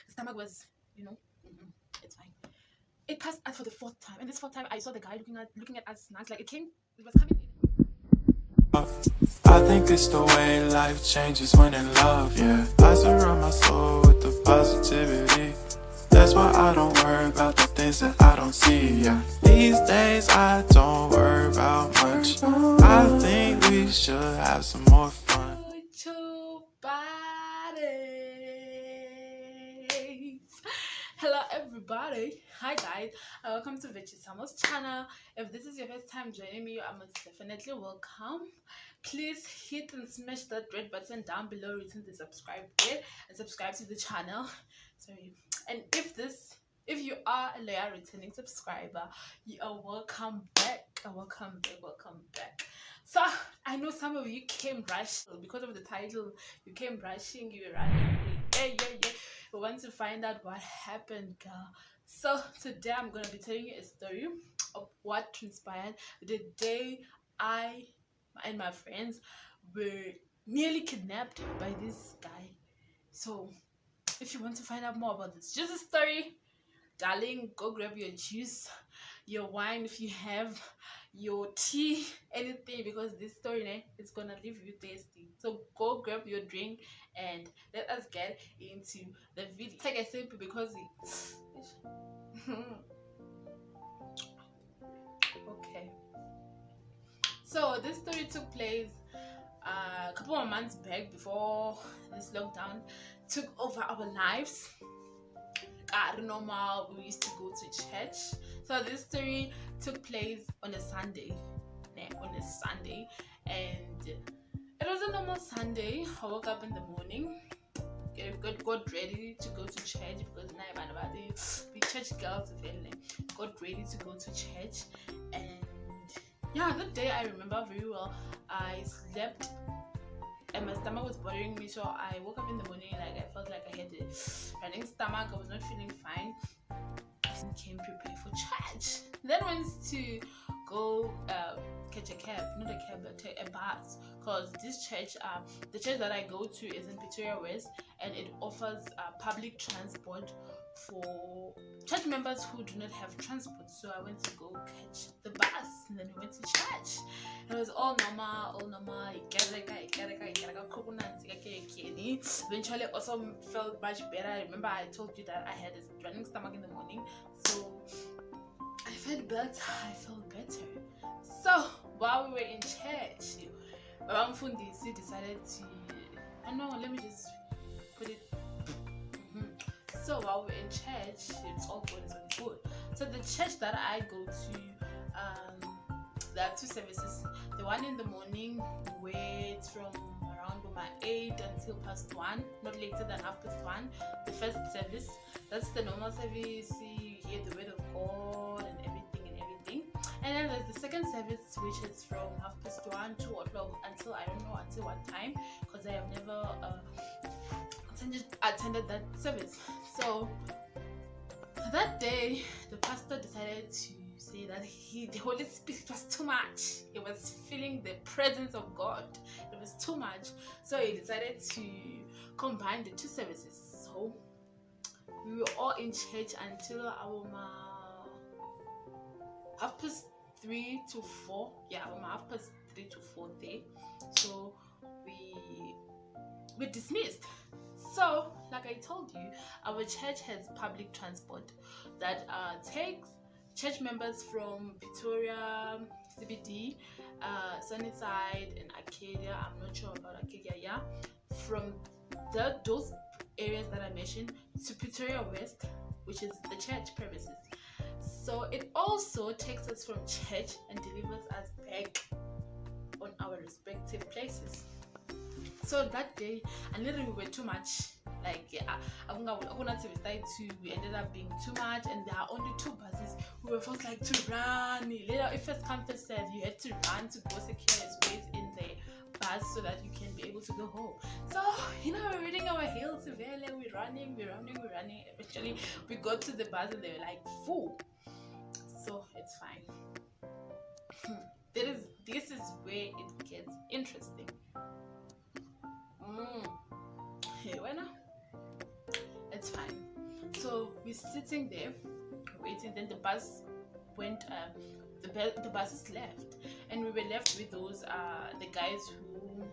The stomach was, it's fine. It passed out for the fourth time, and this fourth time I saw the guy looking at us nice, like it was coming in. I think it's the way life changes when in love, yeah. I surround my soul with the positivity. That's why I don't worry about the things that I don't see, yeah. These days I don't worry about much. I think we should have some more fun. Hello everybody. Hi guys. Welcome to Vichy Samo's channel. If this is your first time joining me, you are most definitely welcome. Please hit and smash that red button down below written the subscribe button and subscribe to the channel. Sorry. And if you are a loyal returning subscriber, you are welcome back. Welcome back. So I know some of you came rushing because of the title. You came rushing, you were running. Yeah. We want to find out what happened, girl. So today I'm gonna be telling you a story of what transpired the day I and my friends were nearly kidnapped by this guy. So if you want to find out more about this just a story, darling, go grab your juice, your wine if you have, your tea, anything, because this story is gonna leave you thirsty. So go grab your drink and let us get into the video. Take a sip because okay. So this story took place a couple of months back before this lockdown took over our lives. Normal, we used to go to church. So this story took place on a Sunday. And it was a normal Sunday. I woke up in the morning, got ready to go to church because the church girls got ready to go to church. And yeah, that day I remember very well. I slept and my stomach was bothering me, so I woke up in the morning like I felt like I had a running stomach. I was not feeling fine. I came prepared for church. Then went to go catch a cab, not a cab, but a bus, because this church, the church that I go to is in Pretoria West, and it offers public transport for church members who do not have transport. So I went to go catch the bus, and then we went to church. It was all normal. Eventually also felt much better. I remember I told you that I had a running stomach in the morning, so I felt better. So while we were in church, Fundisi decided to let me just put it. So while we're in church, it's all good, it's all good. So the church that I go to, there are two services. The one in the morning, where it's from around 8 until past 1, not later than 1:30. The first service, that's the normal service. You hear the word of God and everything. And then there's the second service, which is from 1:30, 2 o'clock until I don't know until what time, because I have never attended that service. So that day, the pastor decided to say that the Holy Spirit was too much. He was feeling the presence of God. It was too much. So he decided to combine the two services. So we were all in church until our 3:30 to 4. Yeah, 3:30 to 4 there. So we dismissed. So, like I told you, our church has public transport that takes church members from Pretoria, CBD, Sunnyside, and Arcadia. I'm not sure about Arcadia, yeah. From those areas that I mentioned to Pretoria West, which is the church premises. So it also takes us from church and delivers us back on our respective places. So that day, I literally we were too much. We ended up being too much, and there are only 2 buses. We were forced to run. Later, if first come first serve, you had to run to go secure a space in the bus so that you can be able to go home. So we're reading our heels. We're running. Eventually, we got to the bus and they were like full. So it's fine. This is where it gets interesting. Hey, it's fine. So we're sitting there waiting. Then the bus went. The buses left, and we were left with those the guys who,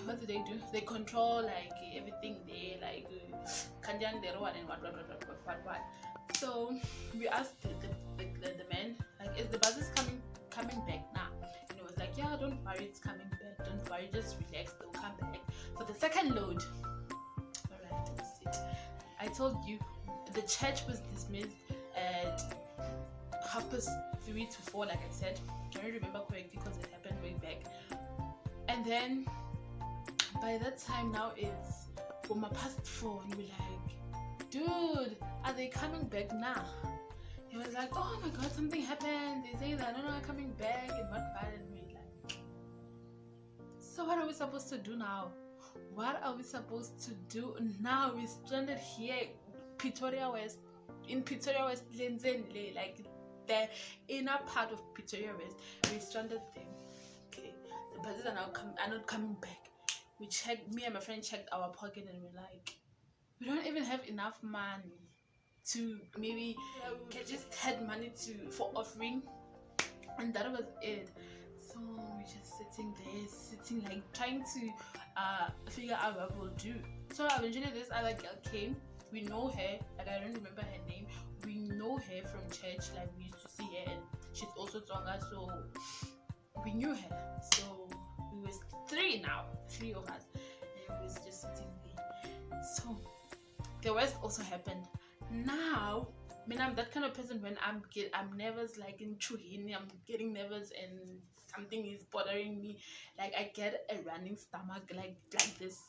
what do? They control like everything there, like kanjan there one and what. So we asked the man, like, is the buses coming back now? And it was like, yeah, don't worry, it's coming back, don't worry, just relax, they'll come back for the second load. All right, let's see. I told you the church was dismissed at 3:30 to 4, like I said. I don't remember correctly because it happened way back. And then by that time now it's past 4, and we're like, dude, are they coming back now? He was like, oh my god, something happened, they say they're not coming back and what. And we're like, so what are we supposed to do now? What are we supposed to do now? We're stranded here in Pretoria West, Lenzenle, like the inner part of Pretoria West. We're stranded there. Okay, the buses are not coming back. Me and my friend checked our pocket, and we're like, we don't even have enough money to maybe just had money for offering, and that was it. So we're just sitting like trying to figure out what we'll do. So eventually this other girl came. We know her, like I don't remember her name. We know her from church, like we used to see her, and she's also Tsonga, so we knew her. So we was three of us, and we was just sitting there. So the worst also happened. Now, I mean, I'm that kind of person when I'm nervous, like in Chuhini, I'm getting nervous and something is bothering me. Like I get a running stomach like this.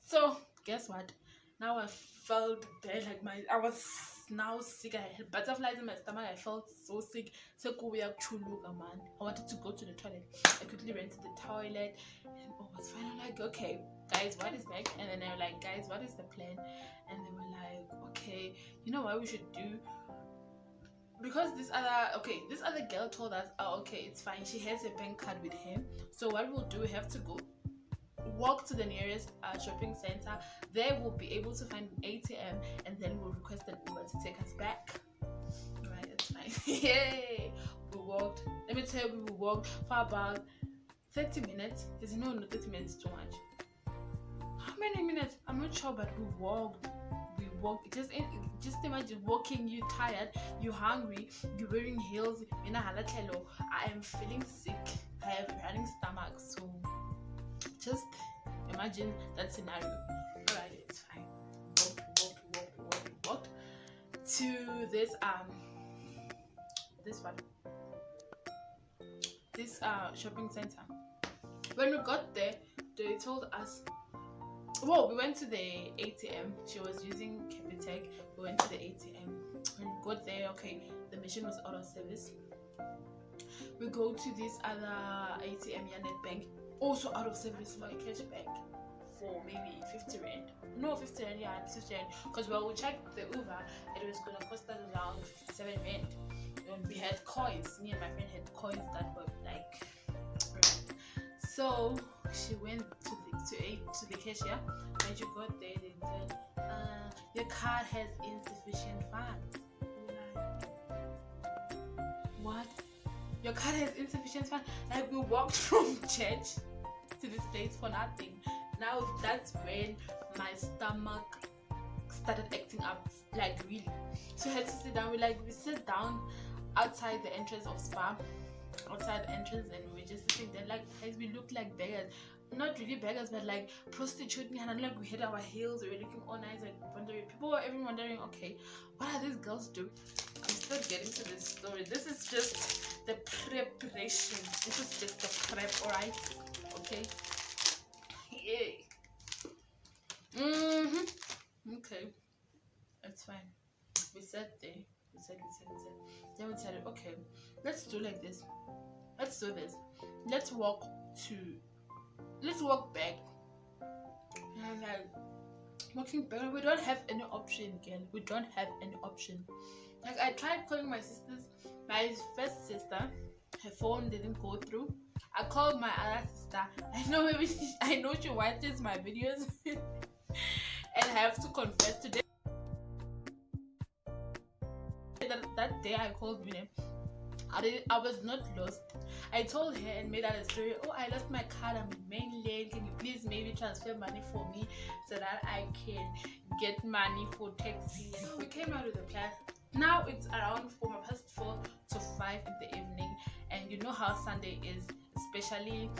So guess what? Now I felt bad, like I was now sick. I had butterflies in my stomach. I felt so sick. So man. I wanted to go to the toilet. I quickly ran to the toilet, and I was finally like, okay, guys, what is next? And then they were like, guys, what is the plan? And they were like, okay, you know what we should do? Because this other girl told us, oh, okay, it's fine. She has a bank card with him. So what we'll do, we have to walk to the nearest shopping center. There we'll be able to find an ATM, and then we'll request an Uber to take us back. Right, that's fine. Yay! We walked. Let me tell you, we walked for about 30 minutes. There's no 30 minutes too much. How many minutes? I'm not sure, but we walked. Just imagine walking. You tired, you hungry, you're wearing heels. I am feeling sick. I have a running stomach. So just imagine that scenario. Alright, it's fine. Walked to this shopping center. When we got there, they told us, well, we went to the ATM. She was using Capitec. We went to the ATM. When we got there, okay, the machine was out of service. We go to this other ATM, Yanet Bank, also out of service for a cashback for maybe 50 rand. No, 50 rand, yeah, 50 rand. Because when we checked the Uber, it was going to cost us around 57 rand. And we had coins. Me and my friend had coins that were like, right. So she went to the cashier. When she got there, they said, your card has insufficient funds. Like, what? Your card has insufficient funds? Like, we walked from church to this place for nothing. Now that's when my stomach started acting up, like really. So I had to sit down. We sat down outside the entrance of Spa, outside the entrance, and we were just sitting there like, guys, we looked like beggars. Not really beggars, but like prostitutes, and like we had our heels, we were looking all nice, like wondering. People were even wondering, okay, what are these girls doing? I'm still getting to this story. This is just the preparation. This is just the prep, alright? Okay. Yay. Okay. That's fine. We sat there. We said. Then we said, okay, let's do like this. Let's do this. Let's walk back. And I'm like, walking back, we don't have any option, girl. We don't have any option. Like, I tried calling my first sister. Her phone didn't go through. I called my other sister. I know she watches my videos. And I have to confess today. that day I called Winnie, I was not lost. I told her and made her a story. Oh, I lost my card. I'm in main lane. Can you please maybe transfer money for me so that I can get money for taxi? So we came out with a plan. Now it's around 4 to 5 in the evening, and you know how Sunday is, especially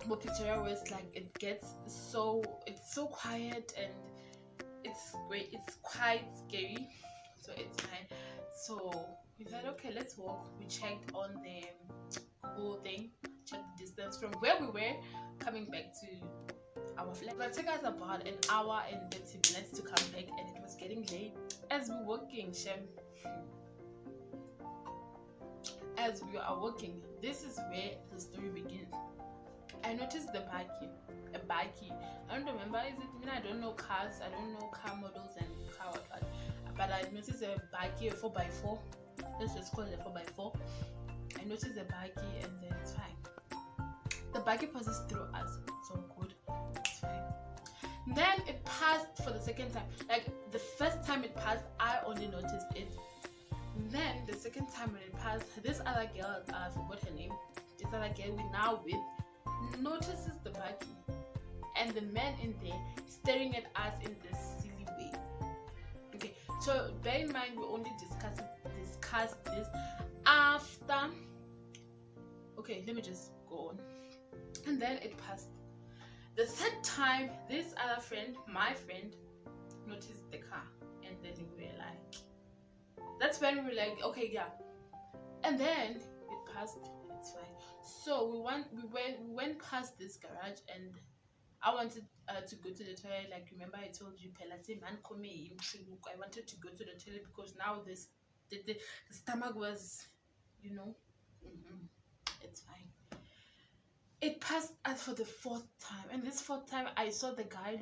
Pretoria, where it's like it's so quiet and it's great. It's quite scary, so it's fine. So we said, okay, let's walk. We checked on the Google thing, checked the distance from where we were coming back to our flat. It took us about an hour and 30 minutes to come back, and it was getting late. As we were walking, as we are walking, this is where the story begins. I noticed a bike. I don't remember, is it? I mean, I don't know cars, I don't know car models and car what, but I noticed a bike, a 4x4. Let's just call it a 4x4. I noticed a bike, and then it's fine. The bike passes through us, so good, it's fine. Then it passed for the second time. Like the first time it passed, I only noticed it. Then the second time when it passed, this other girl, I forgot her name, this other girl we now with, notices the buggy and the man in there staring at us in this silly way. Okay, so bear in mind we only discussed this after. Okay, let me just go on. And then it passed. The third time, this other friend, my friend, noticed the car, and then we were like, that's when we were like, okay, yeah. And then it passed. It's fine. So we went past this garage, and I wanted to go to the toilet. Like, remember I told you, I wanted to go to the toilet because now the stomach was, it's fine. It passed us for the fourth time, and this fourth time I saw the guy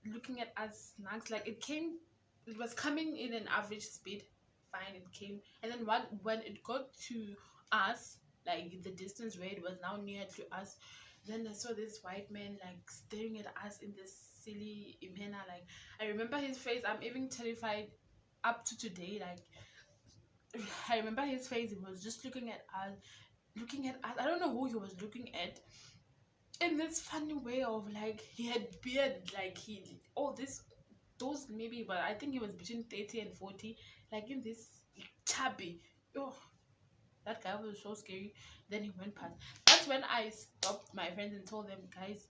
looking at us snacks. Like it was coming in an average speed. Fine, it came, and then when it got to us, like the distance where it was now near to us, then I saw this white man like staring at us in this silly manner. Like I remember his face. I'm even terrified up to today. Like I remember his face. He was just looking at us. I don't know who he was looking at. In this funny way of like he had beard, like those maybe, but I think he was between 30 and 40, like in this chubby. Oh, that guy was so scary. Then he went past. That's when I stopped my friends and told them, guys,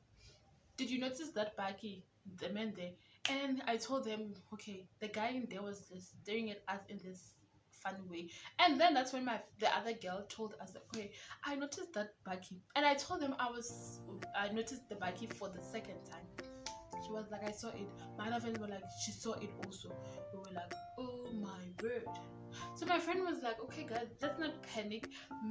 did you notice that Baki, the man there? And I told them, okay, the guy in there was just staring at us in this fun way. And then that's when the other girl told us, okay, I noticed that Baki. And I told them I noticed the Baki for the second time. She was like, I saw it. My other friends were like, she saw it also. We were like, oh my word. So my friend was like, okay guys, let's not panic.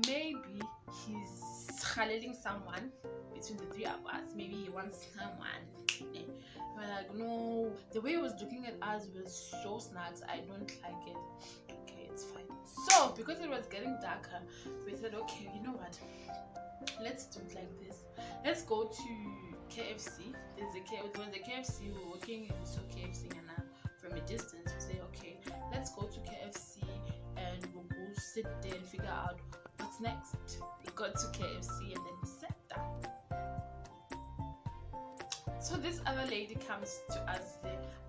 Maybe he's haleling someone between the three of us. Maybe he wants someone. We're like, no. The way he was looking at us was so snacks. I don't like it. Okay, it's fine. So because it was getting darker, we said, okay, you know what? Let's do it like this. Let's go to KFC. There was a KFC. We were walking and we saw KFC, and from a distance we say, okay, let's go to KFC and we'll go sit there and figure out what's next. We got to KFC and then we sat down. So this other lady comes to us.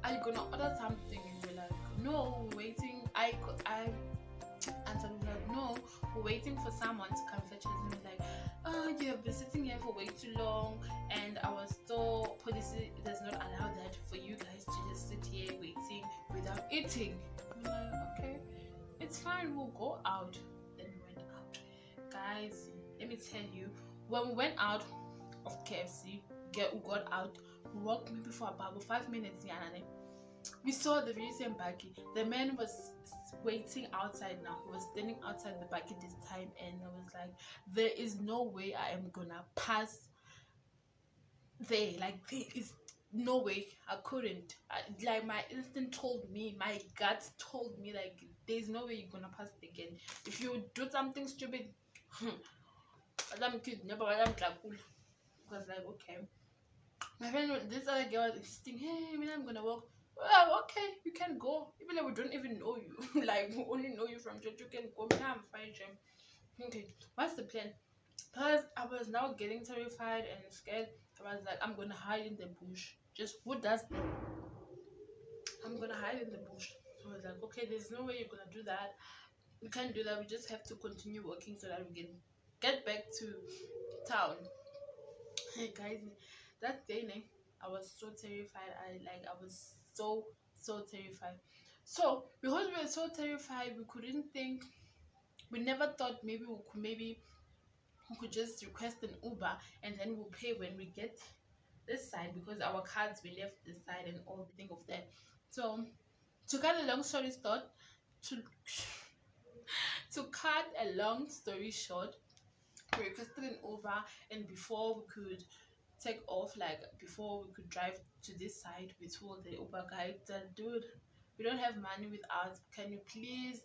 Are you gonna order something? And we're like, no, we're waiting. And so we're like, no, we're waiting for someone to come fetch us. And we're like, oh, you have been sitting here for way too long, and our store policy does not allow that for you guys to just sit here waiting without eating. We're like, okay, it's fine, we'll go out. Then we went out. Guys, let me tell you, when we went out of KFC, we got out, we walked maybe for about 5 minutes. We saw the very same buggy. The man was waiting outside now. He was standing outside the buggy this time, and I was like, there is no way I am gonna pass there. Like, there is no way. I couldn't. Like, my instinct told me, my gut told me, like, there's no way you're gonna pass it again. If you do something stupid, I'm kid, never I'm was like, okay. My friend, this other girl was insisting, hey, I'm gonna walk. Well, okay, you can go. Even though we don't even know you, like we only know you from church, you can go. Now I'm fine, Jim. Okay, what's the plan? Plus, I was now getting terrified and scared. I was like, I'm gonna hide in the bush. Just who does that? I'm gonna hide in the bush. So I was like, okay, there's no way you're gonna do that. We can't do that. We just have to continue working so that we can get back to town. Hey guys, that day, I was so terrified. I was so terrified. So because we were so terrified, we couldn't think. We never thought maybe we could just request an Uber and then we'll pay when we get this side because our cards we left this side and all the thing of that. So to cut a long story short, to to cut a long story short, we requested an Uber, and before we could take off, like before we could drive to this side, we told the Uber guy that, dude, we don't have money with us. Can you please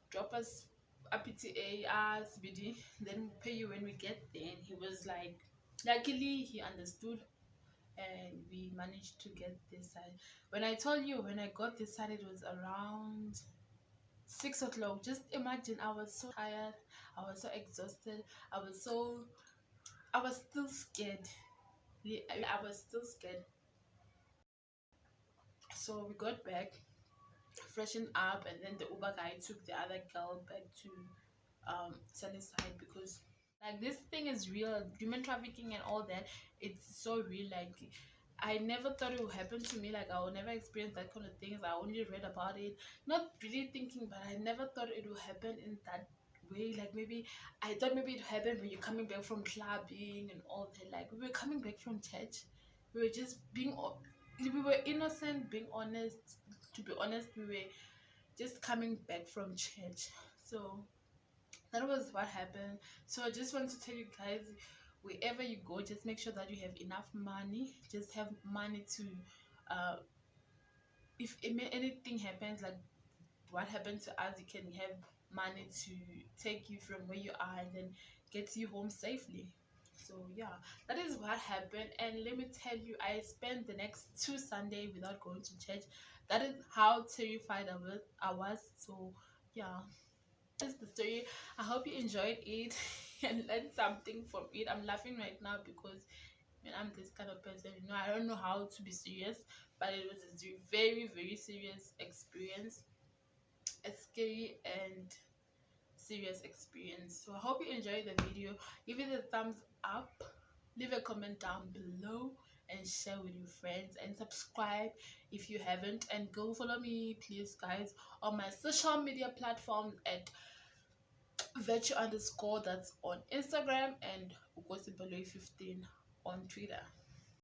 drop us a PTA CBD, then we'll pay you when we get there. And he was like, luckily he understood, and we managed to get this side. When I told you, when I got this side, it was around 6 o'clock. Just imagine, I was so tired, I was so exhausted, I was still scared. I was still scared. So we got back, freshened up, and then the Uber guy took the other girl back to Sunnyside because like this thing is real, human trafficking and all that. It's so real. Like I never thought it would happen to me. Like I would never experience that kind of things. I only read about it, not really thinking, but I never thought it would happen in that way. Like maybe I thought maybe it happened when you're coming back from clubbing and all that. Like we were coming back from church, we were just we were innocent, being honest. To be honest, we were just coming back from church. So that was what happened. So I just want to tell you guys, wherever you go, just make sure that you have enough money. Just have money to if anything happens, like what happened to us, you can have money to take you from where you are and then get you home safely. So yeah, that is what happened. And let me tell you, I spent the next 2 Sunday without going to church. That is how terrified I was. So yeah, that's the story. I hope you enjoyed it and learned something from it. I'm laughing right now because I'm this kind of person. I don't know how to be serious, but it was a very serious experience, a scary and serious experience. So I hope you enjoyed the video. Give it a thumbs up, leave a comment down below, and share with your friends, and subscribe if you haven't, and go follow me please guys on my social media platforms at virtue_, that's on Instagram, and Ukosipaloi15 on Twitter.